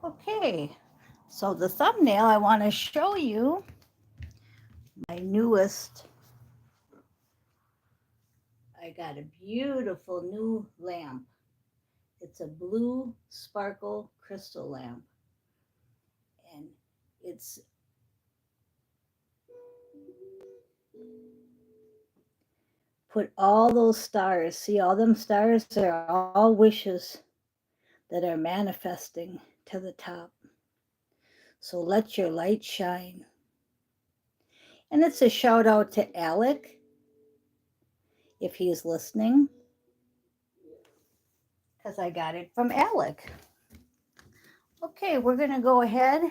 Okay, so the thumbnail, I want to show you my newest. I got a beautiful new lamp. It's a blue sparkle crystal lamp. And it's put all those stars. See, all them stars are all wishes that are manifesting to the top. So let your light shine. And it's a shout out to Alec, if he's listening, because I got it from Alec. Okay, we're going to go ahead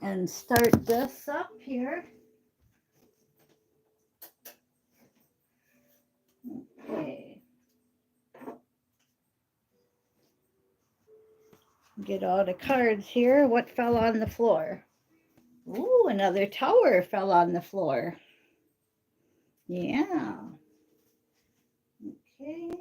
and start this up here. Okay. Get all the cards here. What fell on the floor? Ooh, another tower fell on the floor. Yeah. Okay.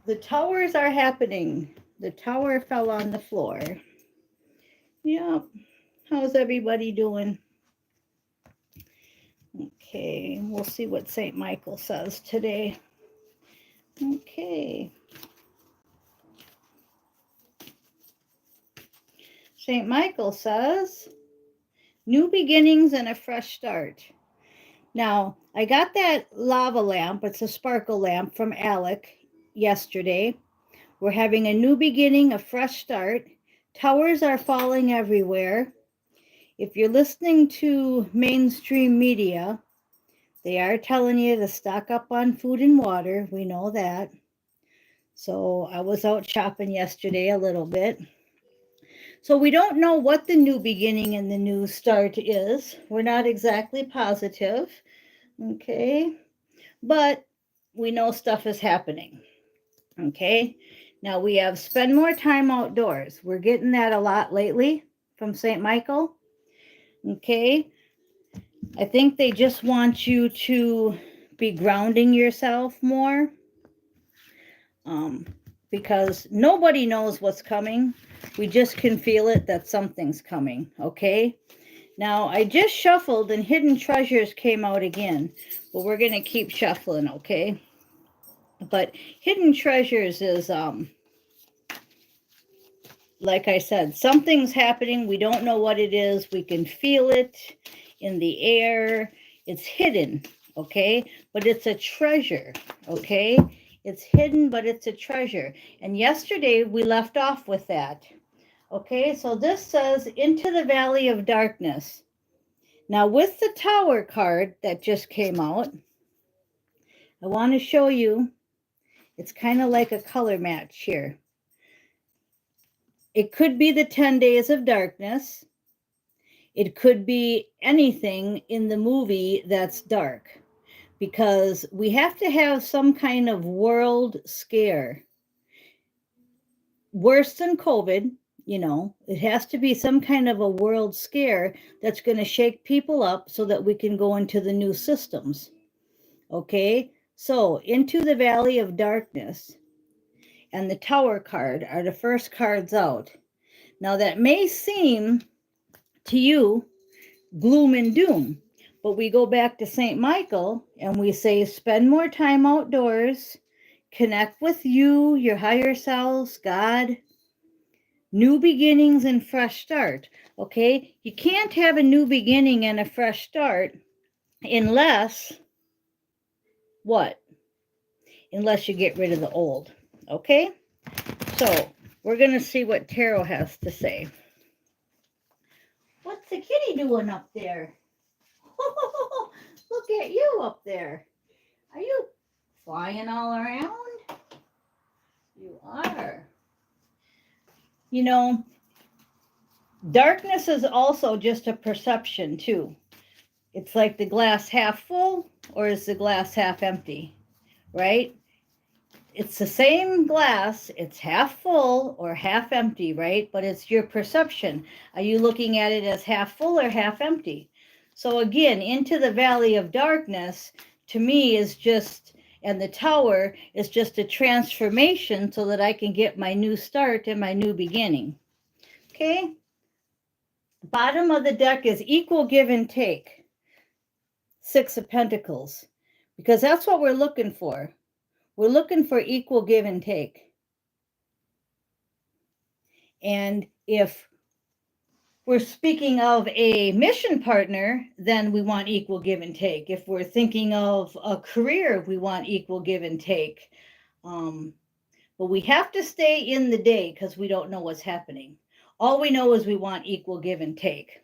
The towers are happening. The tower fell on the floor. Yep. How's everybody doing? Okay, we'll see what St. Michael says today. Okay. St. Michael says, new beginnings and a fresh start. Now, I got that lava lamp, it's a sparkle lamp from Alec yesterday. We're having a new beginning, a fresh start. Towers are falling everywhere. If you're listening to mainstream media, they are telling you to stock up on food and water. We know that. So I was out shopping yesterday a little bit. So we don't know what the new beginning and the new start is. We're not exactly positive. Okay. But we know stuff is happening. Okay. Now we have spend more time outdoors. We're getting that a lot lately from St. Michael. Okay. I think they just want you to be grounding yourself more. Because nobody knows what's coming. We just can feel it that something's coming. Okay. Now I just shuffled and Hidden Treasures came out again, but we're going to keep shuffling. Okay. But Hidden Treasures is, like I said, something's happening. We don't know what it is. We can feel it in the air. It's hidden, okay? But it's a treasure, okay? It's hidden, but it's a treasure. And yesterday we left off with that. Okay, so this says, into the valley of darkness. Now with the Tower card that just came out, I want to show you, it's kind of like a color match here. It could be the 10 days of darkness. It could be anything in the movie that's dark, because we have to have some kind of world scare. Worse than COVID, you know, it has to be some kind of a world scare that's going to shake people up so that we can go into the new systems. Okay, so into the valley of darkness and the Tower card are the first cards out. Now that may seem to you gloom and doom, but we go back to St. Michael and we say, spend more time outdoors, connect with you, your higher selves, God, new beginnings and fresh start. Okay, you can't have a new beginning and a fresh start unless what? Unless you get rid of the old. Okay, so we're going to see what Tarot has to say. What's the kitty doing up there? Look at you up there. Are you flying all around? You are. You know, darkness is also just a perception too. It's like the glass half full or is the glass half empty, right? It's the same glass, it's half full or half empty, right? But it's your perception. Are you looking at it as half full or half empty? So again, into the valley of darkness, to me, is just, and the tower is just a transformation so that I can get my new start and my new beginning. Okay? Bottom of the deck is equal give and take. Six of Pentacles. Because that's what we're looking for. We're looking for equal give and take. And if we're speaking of a mission partner, then we want equal give and take. If we're thinking of a career, we want equal give and take. But we have to stay in the day because we don't know what's happening. All we know is we want equal give and take.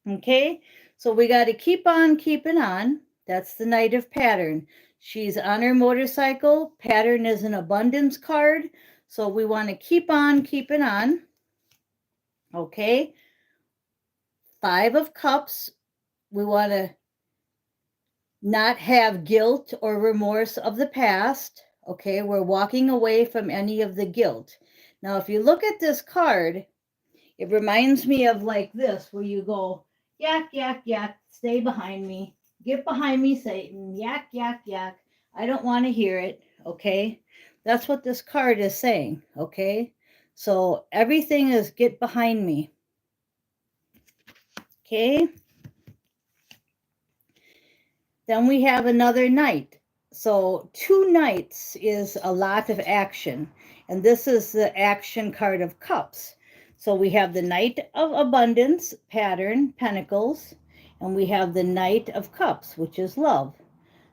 Okay, so we got to keep on keeping on. That's the Knight of Pattern. She's on her motorcycle. Pattern is an abundance card. So we want to keep on keeping on. Okay. Five of Cups. We want to not have guilt or remorse of the past. Okay, we're walking away from any of the guilt. Now, if you look at this card, it reminds me of like this, where you go, yak, yak, yak, stay behind me. Get behind me, Satan. Yak, yak, yak. I don't want to hear it. Okay, that's what this card is saying. Okay, so everything is get behind me. Okay. Then we have another knight. So 2 knights is a lot of action. And this is the action card of cups. So we have the Knight of Abundance, Pattern, Pentacles. And we have the Knight of Cups, which is love.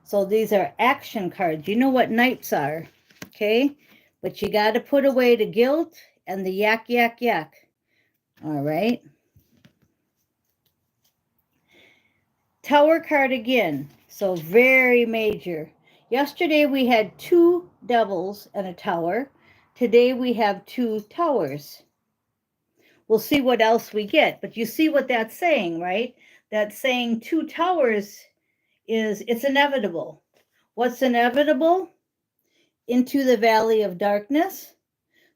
So these are action cards. You know what knights are. Okay. But you got to put away the guilt and the yak, yak, yak. All right. Tower card again. So very major. Yesterday we had 2 devils and a tower. Today we have 2 towers. We'll see what else we get. But you see what that's saying, right? That's saying 2 towers is, it's inevitable. What's inevitable? Into the valley of darkness.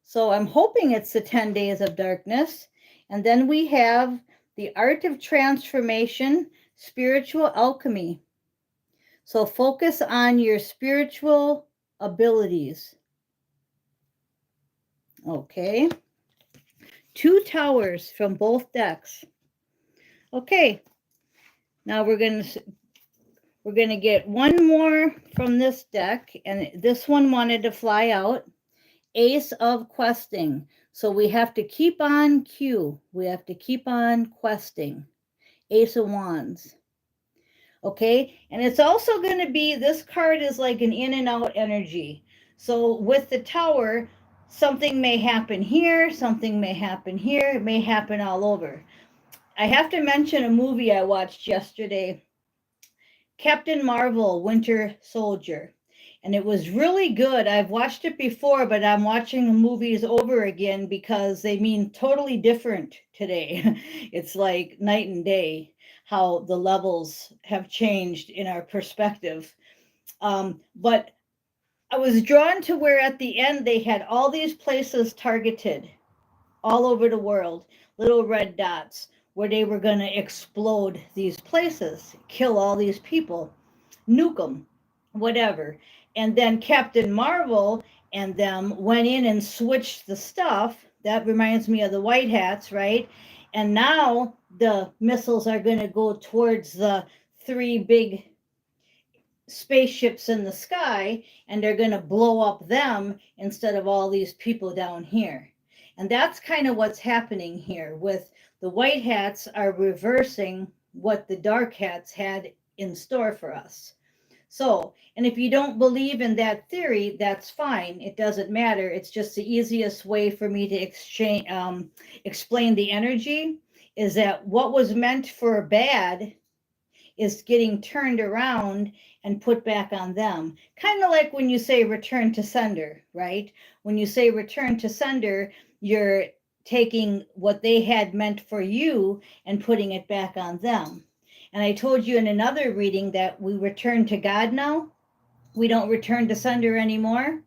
So I'm hoping it's the 10 days of darkness. And then we have the art of transformation, spiritual alchemy. So focus on your spiritual abilities. Okay. 2 towers from both decks. Okay. Now we're going to get one more from this deck, and this one wanted to fly out. Ace of Questing. So we have to keep on cue. We have to keep on questing. Ace of Wands. Okay, and it's also going to be, this card is like an in and out energy. So with the tower, something may happen here, something may happen here, it may happen all over. I have to mention a movie I watched yesterday, Captain Marvel, Winter Soldier. And it was really good. I've watched it before, but I'm watching the movies over again because they mean totally different today. It's like night and day how the levels have changed in our perspective. But I was drawn to where at the end they had all these places targeted all over the world, little red dots, where they were going to explode these places, kill all these people, nuke them, whatever. And then Captain Marvel and them went in and switched the stuff. That reminds me of the White Hats, right? And now the missiles are going to go towards the 3 big spaceships in the sky, and they're going to blow up them instead of all these people down here. And that's kind of what's happening here with the White Hats are reversing what the Dark Hats had in store for us. So, and if you don't believe in that theory, that's fine. It doesn't matter. It's just the easiest way for me to explain the energy is that what was meant for bad is getting turned around and put back on them. Kind of like when you say return to sender, right? When you say return to sender, you're taking what they had meant for you and putting it back on them. And I told you in another reading that we return to God now. We don't return to sender anymore.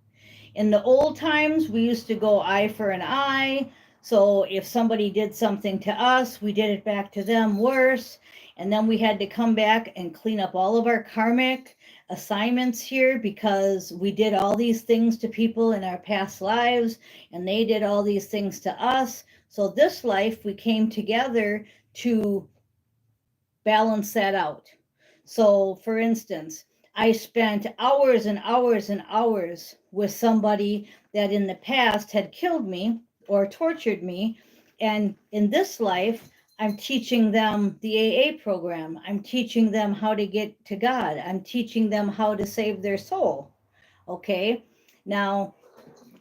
In the old times, we used to go eye for an eye. So if somebody did something to us, we did it back to them worse. And then we had to come back and clean up all of our karmic assignments here because we did all these things to people in our past lives and they did all these things to us. So this life, we came together to balance that out. So, for instance, I spent hours and hours and hours with somebody that in the past had killed me or tortured me. And in this life, I'm teaching them the AA program. I'm teaching them how to get to God. I'm teaching them how to save their soul. Okay. Now,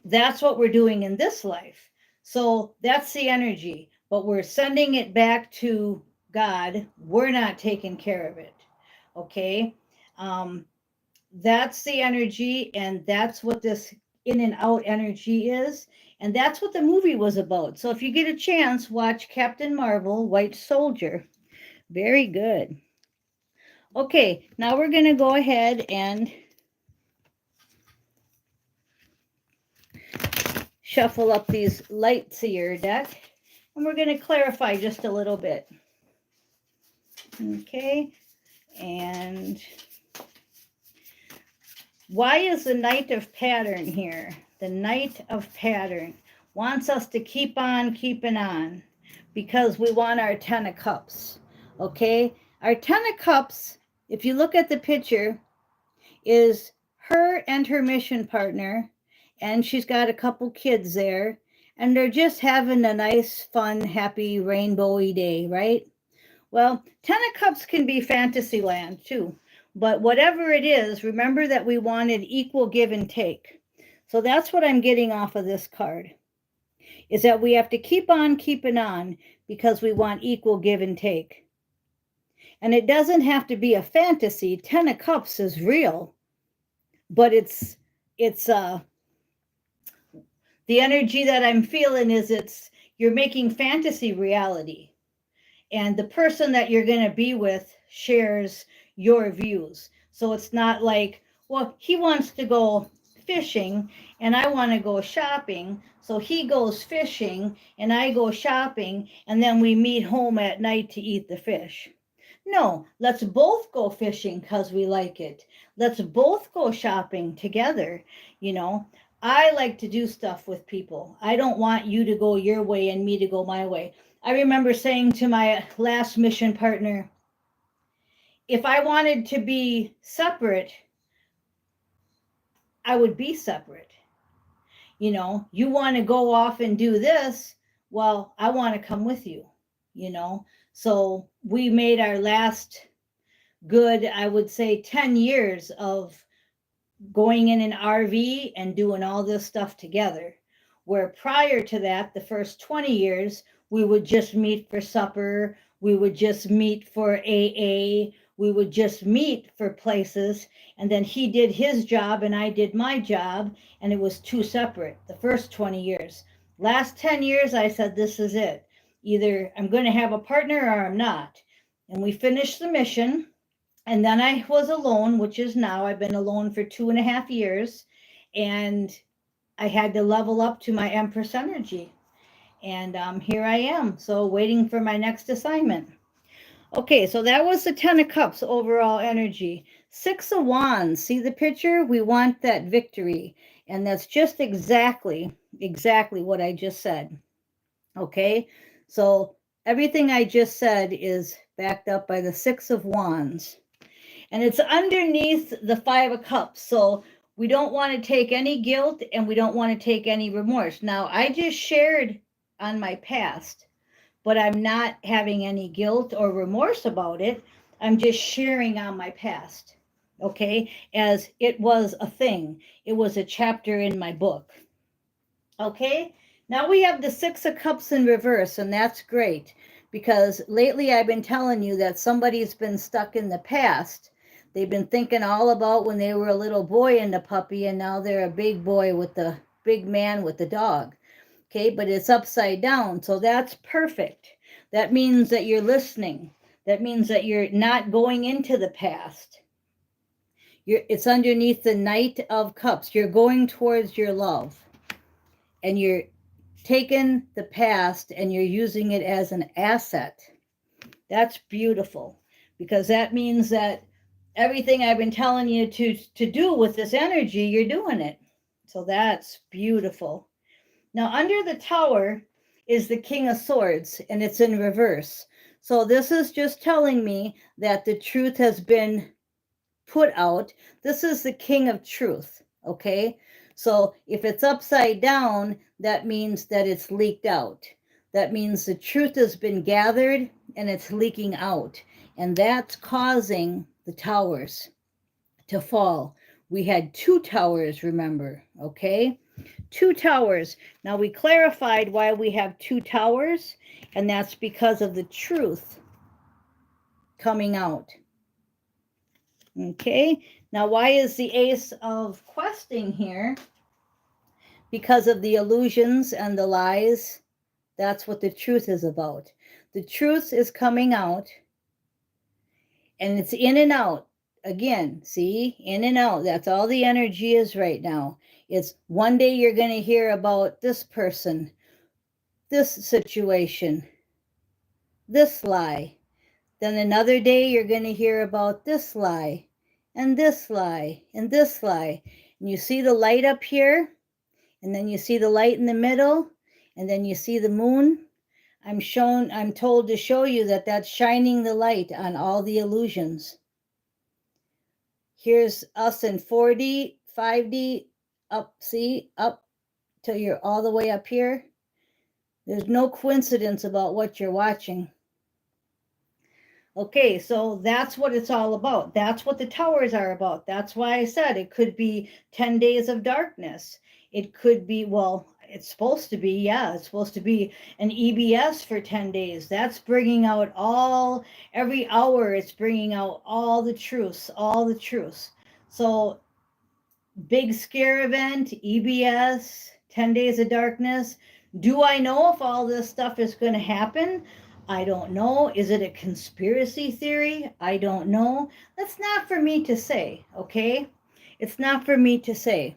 that's what we're doing in this life. So that's the energy, but we're sending it back to God. We're not taking care of it. Okay. That's the energy, and that's what this in and out energy is. And that's what the movie was about. So if you get a chance, watch Captain Marvel, White Soldier. Very good. Okay, now we're going to go ahead and shuffle up these Lightseer deck, and we're going to clarify just a little bit. Okay, and why is the Knight of Pattern here? The Knight of Pattern wants us to keep on keeping on because we want our 10 of Cups. Okay, our 10 of Cups, if you look at the picture, is her and her mission partner, and she's got a couple kids there, and they're just having a nice, fun, happy, rainbowy day, right? Well, 10 of Cups can be fantasy land too, but whatever it is, remember that we wanted equal give and take. So that's what I'm getting off of this card, is that we have to keep on keeping on because we want equal give and take. And it doesn't have to be a fantasy. 10 of Cups is real, but it's the energy that I'm feeling is you're making fantasy reality, and the person that you're going to be with shares your views. So it's not like, well, he wants to go fishing and I want to go shopping, so he goes fishing and I go shopping, and then we meet home at night to eat the fish. No, let's both go fishing because we like it. Let's both go shopping together. You know, I like to do stuff with people. I don't want you to go your way and me to go my way. I remember saying to my last mission partner, if I wanted to be separate, I would be separate. You know, you want to go off and do this, well, I want to come with you, you know. So we made our last good, I would say 10 years of going in an RV and doing all this stuff together. Where prior to that, the first 20 years, we would just meet for supper, we would just meet for AA, we would just meet for places, and then he did his job and I did my job, and it was two separate, the first 20 years. Last 10 years, I said, this is it. Either I'm going to have a partner or I'm not. And we finished the mission. And then I was alone, which is now I've been alone for 2.5 years, and I had to level up to my Empress energy. And here I am, so waiting for my next assignment. Okay, so that was the 10 of Cups overall energy. 6 of Wands, see the picture? We want that victory. And that's just exactly what I just said. Okay, so everything I just said is backed up by the 6 of Wands. And it's underneath the 5 of Cups. So we don't want to take any guilt and we don't want to take any remorse. Now, I just shared on my past, but I'm not having any guilt or remorse about it. I'm just sharing on my past, okay? As it was a thing. It was a chapter in my book, okay? Now we have the 6 of Cups in reverse, and that's great because lately I've been telling you that somebody's been stuck in the past. They've been thinking all about when they were a little boy and a puppy, and now they're a big boy with the big man with the dog. Okay, but it's upside down, so that's perfect. That means that you're listening. That means that you're not going into the past. It's underneath the Knight of Cups. You're going towards your love, and you're taking the past and you're using it as an asset. That's beautiful. because that means that everything I've been telling you to do with this energy, you're doing it. So that's beautiful. Now, under the tower is the King of Swords, and it's in reverse. So this is just telling me that the truth has been put out. This is the King of Truth, okay? So if it's upside down, that means that it's leaked out. That means the truth has been gathered and it's leaking out. And that's causing the towers to fall. We had 2 towers, remember, okay? 2 towers. Now we clarified why we have 2 towers, and that's because of the truth coming out. Okay, now why is the Ace of Questing here? Because of the illusions and the lies. That's what the truth is about. The truth is coming out, and it's in and out. Again, see, in and out. That's all the energy is right now. It's one day you're going to hear about this person, this situation, this lie. Then another day you're going to hear about this lie, and this lie, and this lie. And you see the light up here, and then you see the light in the middle, and then you see the moon. I'm told to show you that that's shining the light on all the illusions. Here's us in 4D, 5D, up, see, up till you're all the way up here. There's no coincidence about what you're watching. Okay, so that's what it's all about. That's what the towers are about. That's why I said it could be 10 days of darkness. It could be, well, it's supposed to be, yeah, it's supposed to be an EBS for 10 days. That's bringing out every hour, it's bringing out all the truths, all the truths. So, big scare event, EBS, 10 days of darkness. Do I know if all this stuff is going to happen? I don't know. Is it a conspiracy theory? I don't know. That's not for me to say, okay? It's not for me to say.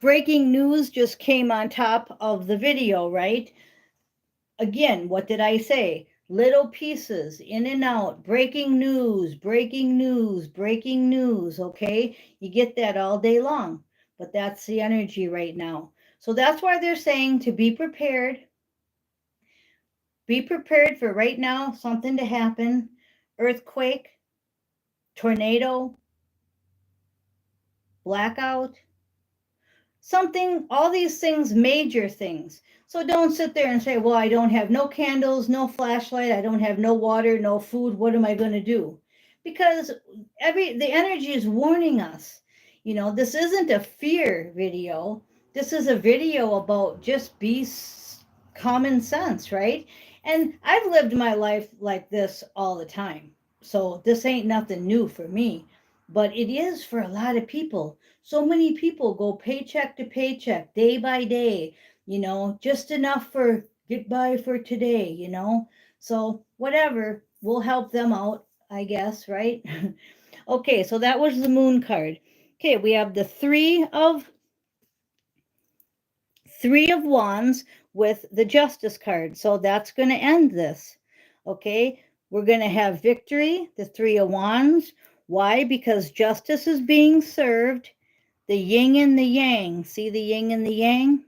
Breaking news just came on top of the video, right? Again, what did I say? Little pieces, in and out, breaking news, breaking news, breaking news, okay? You get that all day long, but that's the energy right now. So that's why they're saying to be prepared. Be prepared for right now something to happen. Earthquake, tornado, blackout, something, all these things, major things. So don't sit there and say, well, I don't have no candles, no flashlight, I don't have no water, no food. What am I going to do? Because the energy is warning us. You know, this isn't a fear video. This is a video about just be common sense, right? And I've lived my life like this all the time. So this ain't nothing new for me, but it is for a lot of people. So many people go paycheck to paycheck, day by day, you know, just enough for get by for today, you know. So whatever, we'll help them out, I guess, right? Okay, so that was the moon card. Okay, we have the three of wands with the justice card. So that's going to end this. Okay, we're going to have victory, the 3 of wands. Why? Because justice is being served. The yin and the yang. See the yin and the yang?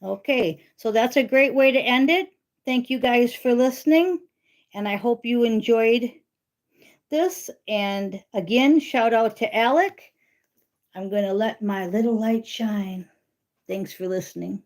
Okay, so that's a great way to end it. Thank you guys for listening, and I hope you enjoyed this. And again, shout out to Alec. I'm going to let my little light shine. Thanks for listening.